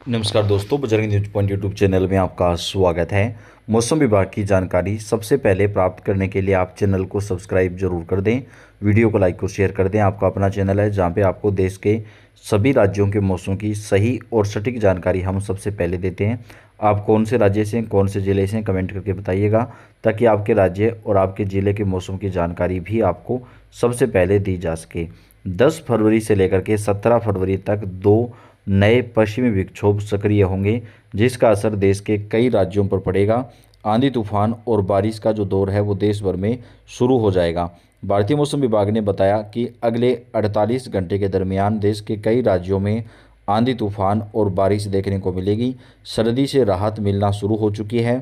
नमस्कार दोस्तों, Bajrang news point YouTube channel में आपका स्वागत है। मौसम विभाग की जानकारी सबसे पहले प्राप्त करने के लिए आप चैनल को सब्सक्राइब जरूर कर दें, वीडियो को लाइक और शेयर कर दें। आपका अपना चैनल है जहां पे आपको देश के सभी राज्यों के मौसम की सही और सटीक जानकारी हम सबसे पहले देते हैं। आप कौन से राज्य से, कौन से ज़िले से, कमेंट करके बताइएगा ताकि आपके राज्य और आपके ज़िले के मौसम की जानकारी भी आपको सबसे पहले दी जा सके। 10 फरवरी से लेकर के 17 फरवरी तक 2 नए पश्चिमी विक्षोभ सक्रिय होंगे, जिसका असर देश के कई राज्यों पर पड़ेगा। आंधी तूफान और बारिश का जो दौर है वो देश भर में शुरू हो जाएगा। भारतीय मौसम विभाग ने बताया कि अगले 48 घंटे के दरमियान देश के कई राज्यों में आंधी तूफान और बारिश देखने को मिलेगी। सर्दी से राहत मिलना शुरू हो चुकी है।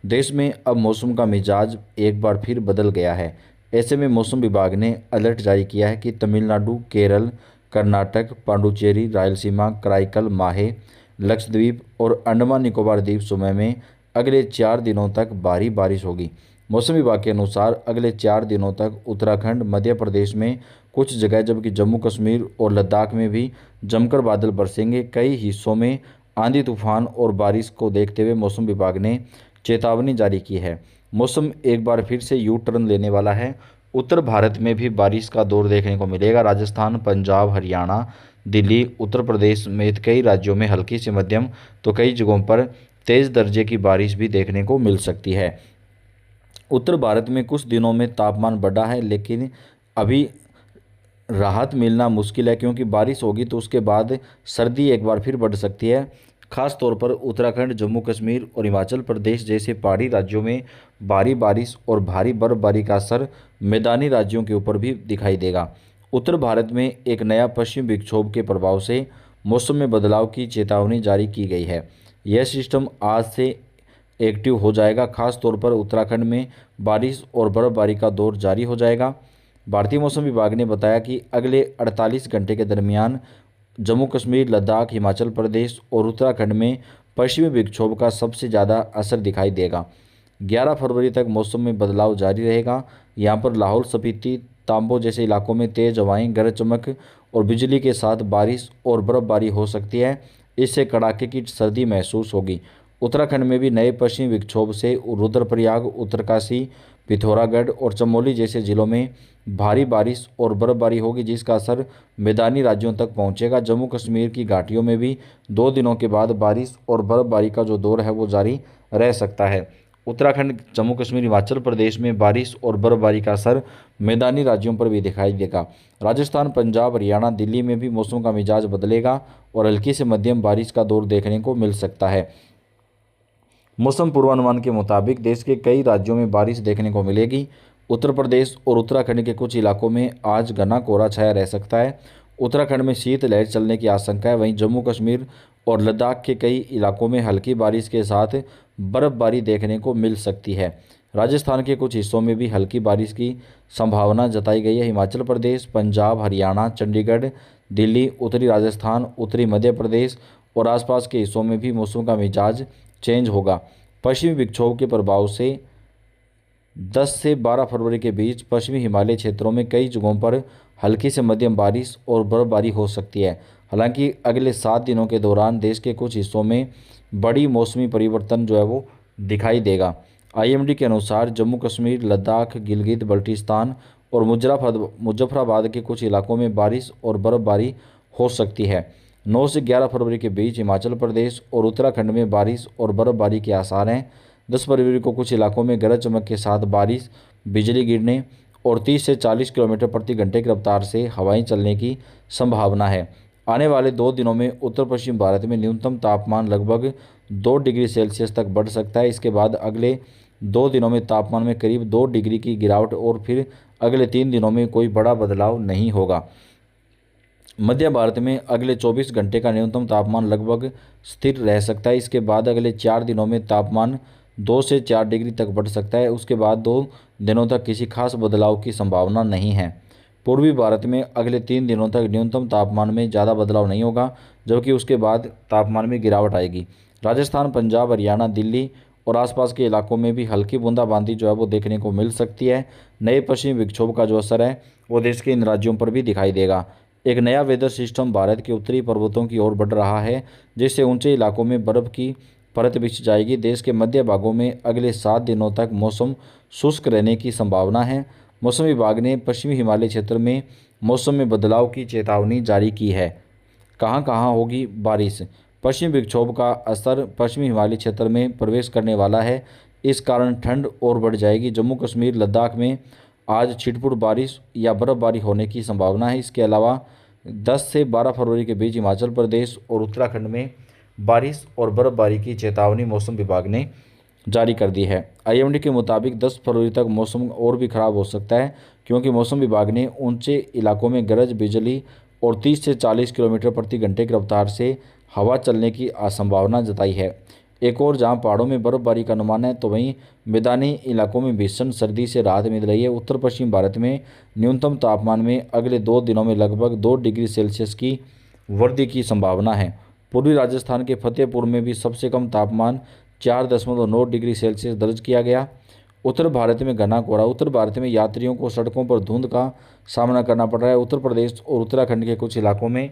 देश में अब मौसम का मिजाज एक बार फिर बदल गया है। ऐसे में मौसम विभाग ने अलर्ट जारी किया है कि तमिलनाडु, केरल, कर्नाटक, पांडुचेरी, रायलसीमा, कराईकल, माहे, लक्षद्वीप और अंडमान निकोबार द्वीप समूह में अगले 4 दिनों तक भारी बारिश होगी। मौसम विभाग के अनुसार अगले 4 दिनों तक उत्तराखंड, मध्य प्रदेश में कुछ जगह, जबकि जम्मू कश्मीर और लद्दाख में भी जमकर बादल बरसेंगे। कई हिस्सों में आंधी तूफान और बारिश को देखते हुए मौसम विभाग ने चेतावनी जारी की है। मौसम एक बार फिर से यू टर्न लेने वाला है। उत्तर भारत में भी बारिश का दौर देखने को मिलेगा। राजस्थान, पंजाब, हरियाणा, दिल्ली, उत्तर प्रदेश समेत कई राज्यों में हल्की से मध्यम तो कई जगहों पर तेज दर्जे की बारिश भी देखने को मिल सकती है। उत्तर भारत में कुछ दिनों में तापमान बढ़ा है, लेकिन अभी राहत मिलना मुश्किल है, क्योंकि बारिश होगी तो उसके बाद सर्दी एक बार फिर बढ़ सकती है। खास तौर पर उत्तराखंड, जम्मू कश्मीर और हिमाचल प्रदेश जैसे पहाड़ी राज्यों में भारी बारिश और भारी बर्फबारी का असर मैदानी राज्यों के ऊपर भी दिखाई देगा। उत्तर भारत में एक नया पश्चिम विक्षोभ के प्रभाव से मौसम में बदलाव की चेतावनी जारी की गई है। यह सिस्टम आज से एक्टिव हो जाएगा। खास तौर पर उत्तराखंड में बारिश और बर्फबारी का दौर जारी हो जाएगा। भारतीय मौसम विभाग ने बताया कि अगले 48 घंटे के दरमियान जम्मू कश्मीर, लद्दाख, हिमाचल प्रदेश और उत्तराखंड में पश्चिमी विक्षोभ का सबसे ज़्यादा असर दिखाई देगा। 11 फरवरी तक मौसम में बदलाव जारी रहेगा। यहाँ पर लाहौल स्पीति, तांबो जैसे इलाकों में तेज हवाएं, गरज चमक और बिजली के साथ बारिश और बर्फबारी हो सकती है। इससे कड़ाके की सर्दी महसूस होगी। उत्तराखंड में भी नए पश्चिमी विक्षोभ से रुद्रप्रयाग, उत्तरकाशी, पिथौरागढ़ और चमोली जैसे जिलों में भारी बारिश और बर्फबारी होगी, जिसका असर मैदानी राज्यों तक पहुंचेगा। जम्मू कश्मीर की घाटियों में भी 2 दिनों के बाद बारिश और बर्फबारी का जो दौर है वो जारी रह सकता है। उत्तराखंड, जम्मू कश्मीर, हिमाचल प्रदेश में बारिश और बर्फबारी का असर मैदानी राज्यों पर भी दिखाई देगा। राजस्थान, पंजाब, हरियाणा, दिल्ली में भी मौसम का मिजाज बदलेगा और हल्की से मध्यम बारिश का दौर देखने को मिल सकता है। मौसम पूर्वानुमान के मुताबिक देश के कई राज्यों में बारिश देखने को मिलेगी। उत्तर प्रदेश और उत्तराखंड के कुछ इलाकों में आज घना कोहरा छाया रह सकता है। उत्तराखंड में शीतलहर चलने की आशंका है। वहीं जम्मू कश्मीर और लद्दाख के कई इलाकों में हल्की बारिश के साथ बर्फबारी देखने को मिल सकती है। राजस्थान के कुछ हिस्सों में भी हल्की बारिश की संभावना जताई गई है। हिमाचल प्रदेश, पंजाब, हरियाणा, चंडीगढ़, दिल्ली, उत्तरी राजस्थान, उत्तरी मध्य प्रदेश और आसपास के हिस्सों में भी मौसम का मिजाज चेंज होगा। पश्चिमी विक्षोभ के प्रभाव से 10 से 12 फरवरी के बीच पश्चिमी हिमालय क्षेत्रों में कई जगहों पर हल्की से मध्यम बारिश और बर्फबारी हो सकती है। हालांकि अगले 7 दिनों के दौरान देश के कुछ हिस्सों में बड़ी मौसमी परिवर्तन जो है वो दिखाई देगा। आईएमडी के अनुसार जम्मू कश्मीर, लद्दाख, गिलगित बल्टिस्तान और मुजफ्फराबाद के कुछ इलाकों में बारिश और बर्फबारी हो सकती है। 9 से 11 फरवरी के बीच हिमाचल प्रदेश और उत्तराखंड में बारिश और बर्फबारी के आसार हैं। 10 फरवरी को कुछ इलाकों में गरज चमक के साथ बारिश, बिजली गिरने और 30 से 40 किलोमीटर प्रति घंटे की रफ्तार से हवाएं चलने की संभावना है। आने वाले 2 दिनों में उत्तर पश्चिम भारत में न्यूनतम तापमान लगभग 2 डिग्री सेल्सियस तक बढ़ सकता है। इसके बाद अगले 2 दिनों में तापमान में करीब 2 डिग्री की गिरावट और फिर अगले 3 दिनों में कोई बड़ा बदलाव नहीं होगा। मध्य भारत में अगले 24 घंटे का न्यूनतम तापमान लगभग स्थिर रह सकता है। इसके बाद अगले 4 दिनों में तापमान 2 से 4 डिग्री तक बढ़ सकता है। उसके बाद 2 दिनों तक किसी खास बदलाव की संभावना नहीं है। पूर्वी भारत में अगले 3 दिनों तक न्यूनतम तापमान में ज़्यादा बदलाव नहीं होगा, जबकि उसके बाद तापमान में गिरावट आएगी। राजस्थान, पंजाब, हरियाणा, दिल्ली और आसपास के इलाकों में भी हल्की बूंदाबांदी जो है वो देखने को मिल सकती है। नए पश्चिमी विक्षोभ का जो असर है वो देश के इन राज्यों पर भी दिखाई देगा। एक नया वेदर सिस्टम भारत के उत्तरी पर्वतों की ओर बढ़ रहा है, जिससे ऊंचे इलाकों में बर्फ की परत बिछ जाएगी। देश के मध्य भागों में अगले 7 दिनों तक मौसम शुष्क रहने की संभावना है। मौसम विभाग ने पश्चिमी हिमालय क्षेत्र में मौसम में बदलाव की चेतावनी जारी की है। कहां कहां होगी बारिश? पश्चिमी विक्षोभ का असर पश्चिमी हिमालय क्षेत्र में प्रवेश करने वाला है। इस कारण ठंड और बढ़ जाएगी। जम्मू कश्मीर, लद्दाख में आज छिटपुट बारिश या बर्फबारी होने की संभावना है। इसके अलावा 10 से 12 फरवरी के बीच हिमाचल प्रदेश और उत्तराखंड में बारिश और बर्फबारी की चेतावनी मौसम विभाग ने जारी कर दी है। आईएमडी के मुताबिक 10 फरवरी तक मौसम और भी खराब हो सकता है, क्योंकि मौसम विभाग ने ऊंचे इलाकों में गरज बिजली और 30 से 40 किलोमीटर प्रति घंटे की रफ्तार से हवा चलने की संभावना जताई है। एक और जहां पहाड़ों में बर्फबारी का अनुमान है, तो वहीं मैदानी इलाकों में भीषण सर्दी से राहत मिल रही है। उत्तर पश्चिम भारत में न्यूनतम तापमान में अगले 2 दिनों में लगभग 2 डिग्री सेल्सियस की वृद्धि की संभावना है। पूर्वी राजस्थान के फतेहपुर में भी सबसे कम तापमान 4.9 डिग्री सेल्सियस दर्ज किया गया। उत्तर भारत में घना कोहरा। उत्तर भारत में यात्रियों को सड़कों पर धुंध का सामना करना पड़ रहा है। उत्तर प्रदेश और उत्तराखंड के कुछ इलाकों में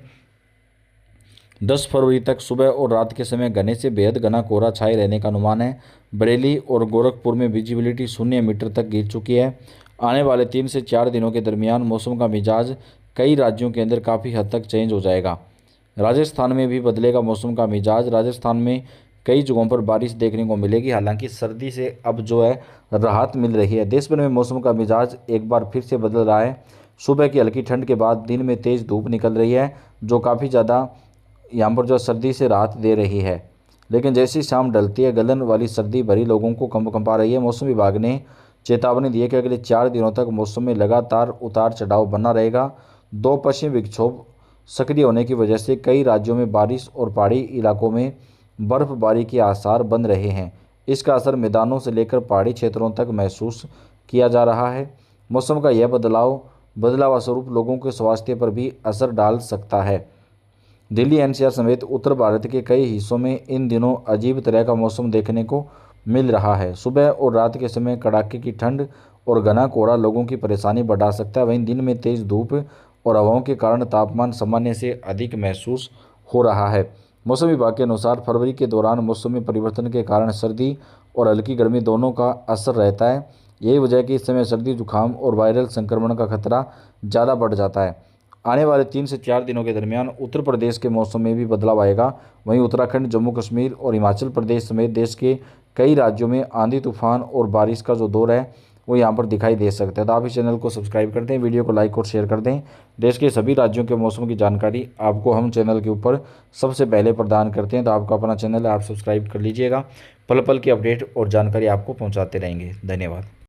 10 फरवरी तक सुबह और रात के समय घने से बेहद घना कोहरा छाए रहने का अनुमान है। बरेली और गोरखपुर में विजिबिलिटी 0 मीटर तक गिर चुकी है। आने वाले 3 से 4 दिनों के दरमियान मौसम का मिजाज कई राज्यों के अंदर काफ़ी हद तक चेंज हो जाएगा। राजस्थान में भी बदलेगा मौसम का मिजाज। राजस्थान में कई जगहों पर बारिश देखने को मिलेगी। हालांकि सर्दी से अब जो है राहत मिल रही है। देश भर में मौसम का मिजाज एक बार फिर से बदल रहा है। सुबह की हल्की ठंड के बाद दिन में तेज़ धूप निकल रही है, जो काफ़ी ज़्यादा यहाँ पर जो सर्दी से राहत दे रही है। लेकिन जैसी शाम ढलती है, गलन वाली सर्दी भरी लोगों को कंपा रही है। मौसम विभाग ने चेतावनी दी है कि अगले 4 दिनों तक मौसम में लगातार उतार चढ़ाव बना रहेगा। 2 पश्चिमी विक्षोभ सक्रिय होने की वजह से कई राज्यों में बारिश और पहाड़ी इलाकों में बर्फबारी के आसार बन रहे हैं। इसका असर मैदानों से लेकर पहाड़ी क्षेत्रों तक महसूस किया जा रहा है। मौसम का यह बदला हुआ स्वरूप लोगों के स्वास्थ्य पर भी असर डाल सकता है। दिल्ली, एनसीआर समेत उत्तर भारत के कई हिस्सों में इन दिनों अजीब तरह का मौसम देखने को मिल रहा है। सुबह और रात के समय कड़ाके की ठंड और घना कोहरा लोगों की परेशानी बढ़ा सकता है। वहीं दिन में तेज धूप और हवाओं के कारण तापमान सामान्य से अधिक महसूस हो रहा है। मौसम विभाग के अनुसार फरवरी के दौरान मौसम में परिवर्तन के कारण सर्दी और हल्की गर्मी दोनों का असर रहता है। यही वजह है कि इस समय सर्दी, जुकाम और वायरल संक्रमण का खतरा ज़्यादा बढ़ जाता है। आने वाले 3 से 4 दिनों के दरमियान उत्तर प्रदेश के मौसम में भी बदलाव आएगा। वहीं उत्तराखंड, जम्मू कश्मीर और हिमाचल प्रदेश समेत देश के कई राज्यों में आंधी, तूफान और बारिश का जो दौर है वो यहाँ पर दिखाई दे सकता है। तो आप इस चैनल को सब्सक्राइब कर दें, वीडियो को लाइक और शेयर कर दें। देश के सभी राज्यों के मौसम की जानकारी आपको हम चैनल के ऊपर सबसे पहले प्रदान करते हैं। तो आपका अपना चैनल है, आप सब्सक्राइब कर लीजिएगा। पल पल की अपडेट और जानकारी आपको पहुँचाते रहेंगे। धन्यवाद।